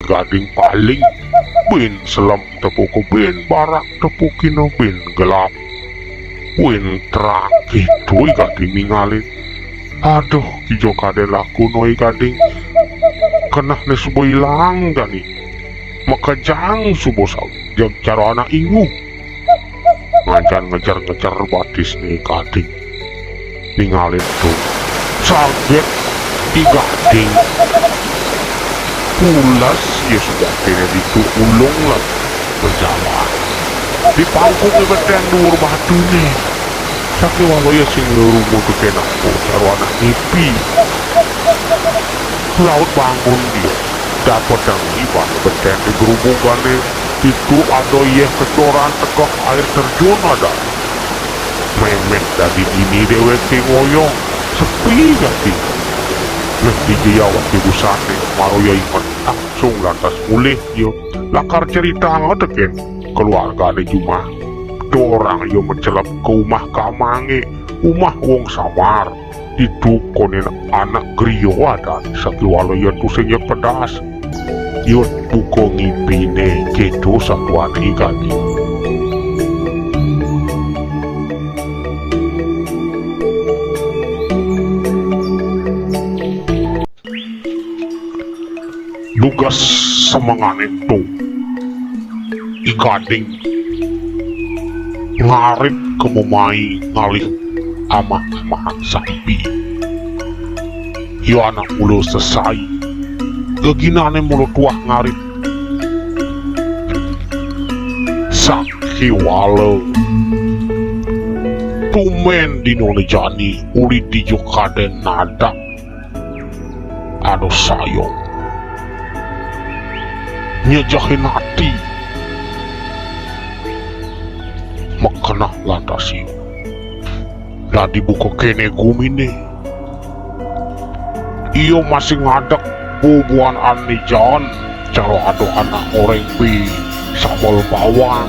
Gading paling bin selam tepuku bin barak tepukino bin gelap bin terang gitu gading ningalin. Aduh kijo kade laku noi gading kena ne subo ilang gani makajang subo saw jam cara anak ingu ngejar batis nih gading ningalin tuh saget di gading pulas ya sudah kena itu ulung lah berjalan di pangkungnya beten dhuwur batu nih sakit walau ya sing lurumu tuh kena caro anak ngipi laut bangun dia dapat yang iban beten di gerubungannya itu ada ya kecoran tegak air terjun ada memek dari ini dewek ngoyong sepi gati mesti jawab di busane maro ya iman langsung lantas mulih yo lakar cerita ngeteken keluarga ada cuma orang yo mencelap ke rumah kamange rumah wong samar itu konen anak griyo ada sakiwalo ya tusenya pedas yo buko ngipine gitu satuan igani tugas semangat itu igading ngarit kemumai ngalih amah-amahan sampi yo anak mulu selesai geginane mulu tuah ngarit sakhi walo tumen dinone jani uli dijo kaden nada aduh sayong nyejahin hati makana lantasi lah dibuka kene gumine iyo masih ngadak bubuan anijan caro ado anak orang pi sambal bawang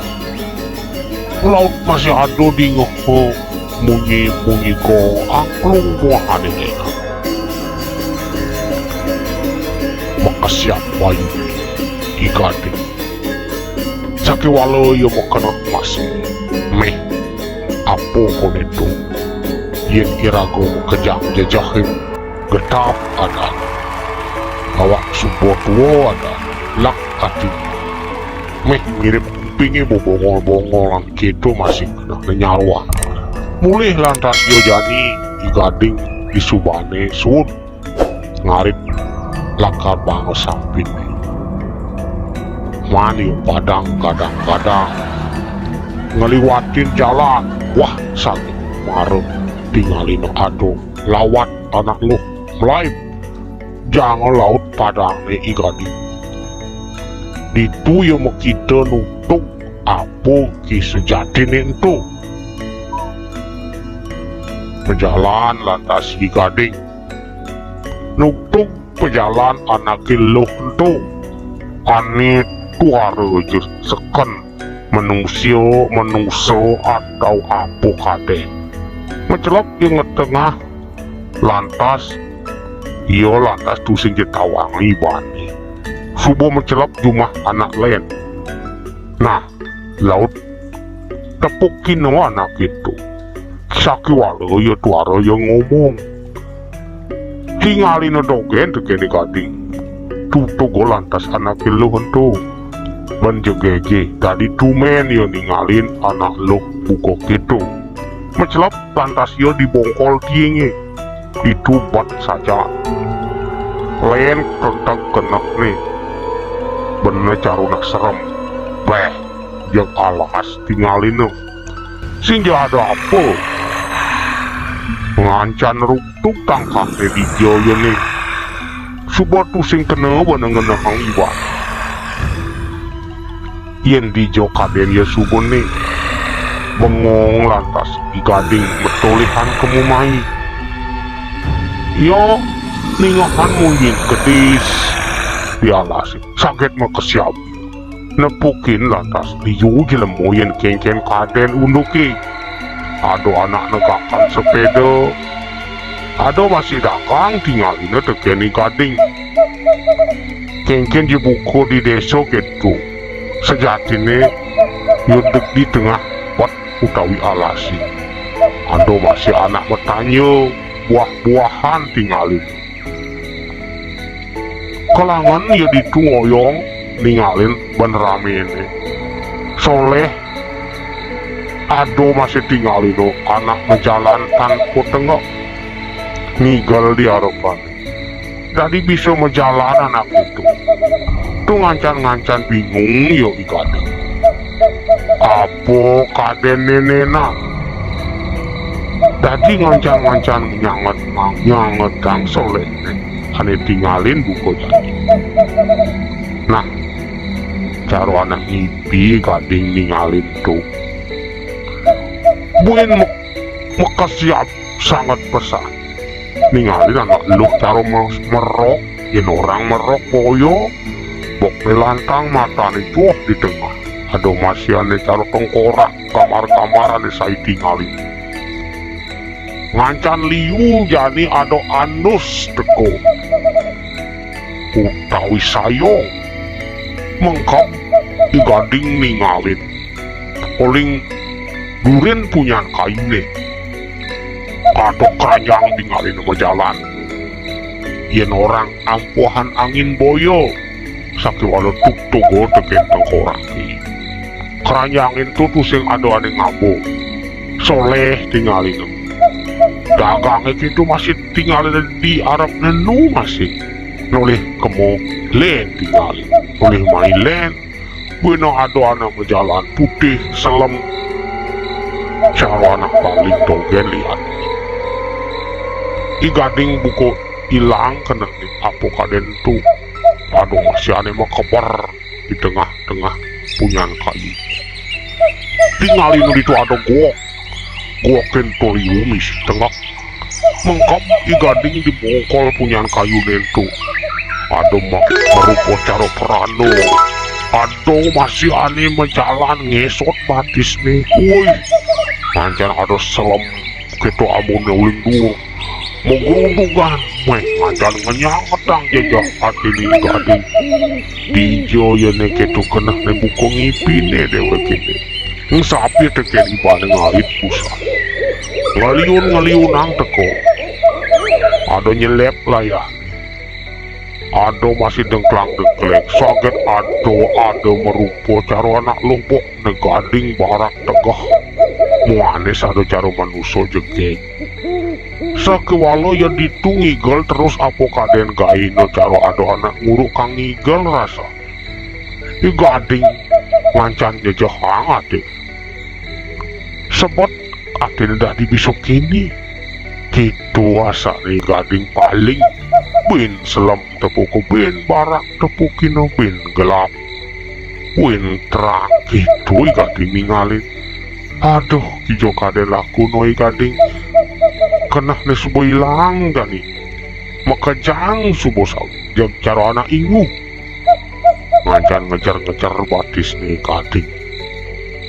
laut masih ado di ngeho munyi ko angklung buah aneh maka siap bayu igading sakit walau yo makana masih meh apo koneto yen irago kejang jajahin getap ada awak subuh tua ada lak ati meh mirip pingi bongol-bongol gitu masih kena nyarwa mulih lantas yo jani igading disubane sun ngarit lakar bango sampin mani padang kadang-kadang ngeliwatin jalan wah sakit marut tinggalin ado lawat anak lu melayu jangan laut padang nih igadi itu yang mau kita nutuk apa kisejati itu berjalan lantas igading nutuk pejalan anak lu itu aneh tuaro seken menungso atau apa kade mencelap di tengah lantas iyo lantas tusing ditawangi bani subuh mencelap jumah anak lain nah laut tepukin anak itu saki walau ya tuaro yang ngomong tinggalin dogen tegeni gading tutup lantas anak lu hentu menjegege tadi tumen yo ningalin anak lu buko gitu mencelap lantas yo dibongkol tienge itu buat saja lain kentak kenek nih bener carunak serem beh yang alas tinggalin no sehingga ada apa ngancan ruktuk tangkak di joyo nih subuh tusing kena benang-benang iba yen di jokaden ya subuh nih bengong lantas igading betulihan kemumai yo ningakan mungkin kedis bialas sakit makesiap nepukin lantas diuji lemu yen kengken kaden unduki ado anak negakan sepeda ado masih dagang tinggalin tekeni gading kengken je buku di desa gitu sejatine yudek di tengah pot utawi alasi ando masih anak bertanya buah-buahan tinggalin kelangan ya ditunggoyong ninggalin ban rame ini soleh ado masih tinggalin do anak ngejalan tanpa tengok ngigal di harapan jadi bisa menjalan anak itu tuh ngancan-ngancan bingung yo ikade apa kaden nenena jadi ngancan-ngancan nyanget kang soleh ane tinggalin buku jadi nah cara anak ngipi kading ninggalin tuh buin siap sangat pesan ninggalin anak lu cara merok yen orang merok boyo bok melantang mata itu di tengah ada masih ane cara tengkorak kamar-kamar ane saya tinggalin ngancan liu jadi ada anus teko utawi sayo mengkap digading ninggalin oling duren punya kaine atau kerajaan tinggalin sama jalan yen orang ampuhan angin boyo sakit walau tuk togo teken tengkoraki kerajaan itu tuh sing ada ngabo soleh tinggalin dagangnya itu masih tinggalin di Arab nenu masih nolih kemo len tinggalin nolih main len bueno ada anak berjalan putih selem cara anak paling togen lihat igading buku hilang kena apa kaden tu aduh masih aneh makabar di tengah-tengah punyan kayu tinggalin itu ada gua kentoriumis tengah mengkap igading dibongkol punyan kayu nentu aduh merupakan cara perano aduh masih aneh menjalan ngesot batis nih woi mancan ada selam keto amunnya uling dur menggerundungan meh mancan ngenyangetang jajah hati nih gading dijo ya nih keto kena nih buku ngipi nih dewe kini sapi teken ibadah ngarit pusat ngaliun ang teko ada nyelep lah ya ada masih dengklang sakit ada merupa cara anak lumpuk negading barak tegah muanes ada cara manusia jegeng sakewalo yang ditungigel terus apa kaden gaino cara ada anak nguruk kang ngigel rasa gading ngancan jajah hangat deh sebut atin dah dibisok kini gitu asa nih gading paling bin selam tepuku bin barak tepukino bin gelap bin terang gitu gading ninggalin aduh kijo kade laku noi gading kena nih subuh hilang gani maka jang subuh saw jam cara anak ingu ngancan ngejar batis nih gading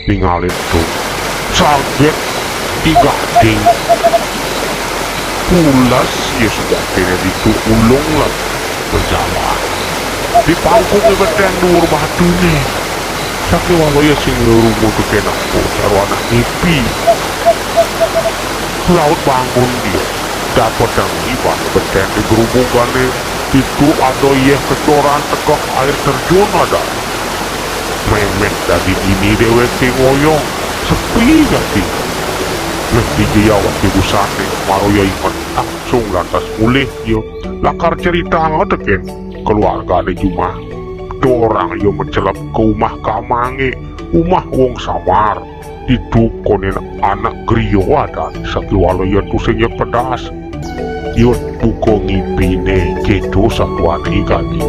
ninggalin tuh sakit di gading pulas ya sudah tidak ditulung lah berjalan di pangkungnya beten dur batu nih sakit walau ya sing ngerumu tuh kena cara anak ngipi laut bangun dia dapat yang iban beten di gerubungannya itu ada ya kecoran tekok air terjun ada memet dari ini dewe ngoyong sepi gak sih nah di jayawat di busane maroya iman langsung lantas mulih yo lakar cerita ngeteken keluarga ada cuma orang yo mencelap ke rumah kamange rumah wong samar itu konen anak griyo ada sakiwalo ya tusenya pedas yo buko ngipine gitu satuan igani